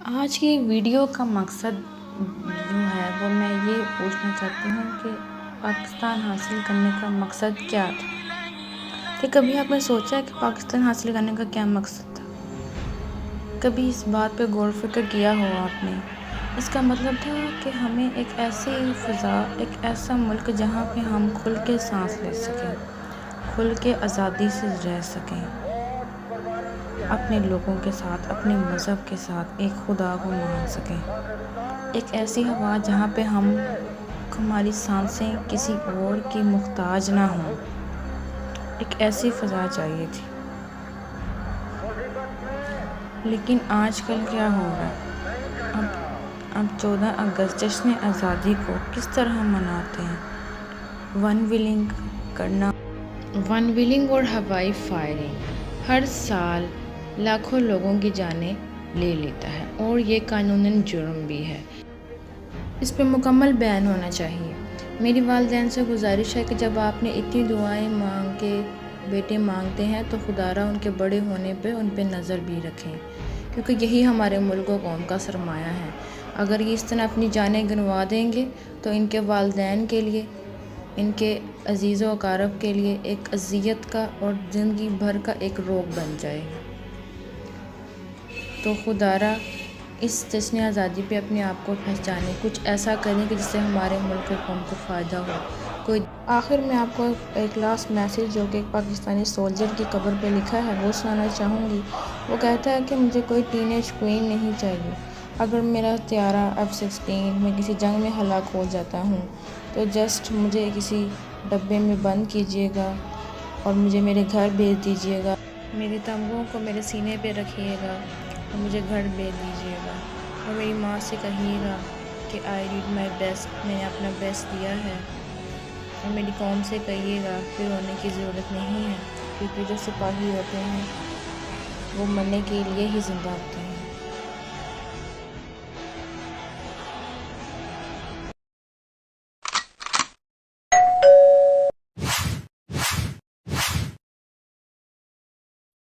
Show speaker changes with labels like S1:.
S1: آج کی ویڈیو کا مقصد جو ہے وہ میں یہ پوچھنا چاہتی ہوں کہ پاکستان حاصل کرنے کا مقصد کیا تھا؟ کہ کبھی آپ نے سوچا ہے کہ پاکستان حاصل کرنے کا کیا مقصد تھا؟ کبھی اس بات پہ غور و فکر کیا ہو آپ نے؟ اس کا مطلب تھا کہ ہمیں ایک ایسی فضا، ایک ایسا ملک جہاں پہ ہم کھل کے سانس لے سکیں، کھل کے آزادی سے رہ سکیں، اپنے لوگوں کے ساتھ، اپنے مذہب کے ساتھ ایک خدا کو مان سکیں، ایک ایسی ہوا جہاں پہ ہماری سانسیں کسی اور کی محتاج نہ ہوں، ایک ایسی فضا چاہیے تھی۔ لیکن آج کل کیا ہو رہا ہے؟ اب 14 اگست جشن آزادی کو کس طرح مناتے ہیں؟ ون ویلنگ اور ہوائی فائرنگ ہر سال لاکھوں لوگوں کی جانیں لے لیتا ہے اور یہ قانوناً جرم بھی ہے۔ اس پہ مکمل بین ہونا چاہیے۔ میری والدین سے گزارش ہے کہ جب آپ نے اتنی دعائیں مانگ کے بیٹے مانگتے ہیں تو خدا را ان کے بڑے ہونے پہ ان پہ نظر بھی رکھیں، کیونکہ یہی ہمارے ملک و قوم کا سرمایہ ہے۔ اگر یہ اس طرح اپنی جانیں گنوا دیں گے تو ان کے والدین کے لیے، ان کے عزیز و اقارب کے لیے ایک اذیت کا اور زندگی بھر کا ایک روگ بن جائے گا۔ تو خدا را اس جشن آزادی پہ اپنے آپ کو پہچانیں، کچھ ایسا کریں کہ جس سے ہمارے ملک و قوم کو فائدہ ہو۔ آخر میں آپ کو ایک لاسٹ میسیج جو کہ ایک پاکستانی سولجر کی قبر پہ لکھا ہے وہ سنانا چاہوں گی۔ وہ کہتا ہے کہ مجھے کوئی ٹین ایج کوئین نہیں چاہیے۔ اگر میرا طیارہ F-16 میں کسی جنگ میں ہلاک ہو جاتا ہوں تو جسٹ مجھے کسی ڈبے میں بند کیجیے گا اور مجھے میرے گھر بھیج دیجیے گا، میرے تمغوں کو میرے سینے پہ رکھیے گا اور مجھے گھر بھیج دیجیے گا، اور میری ماں سے کہیے گا کہ آئی ڈیڈ مائی بیسٹ، میں نے اپنا بیسٹ دیا ہے، اور میری قوم سے کہیے گا کہ رونے کی ضرورت نہیں ہے، کیونکہ جو سپاہی ہوتے ہیں وہ مرنے کے لیے ہی زندہ ہوتے ہیں۔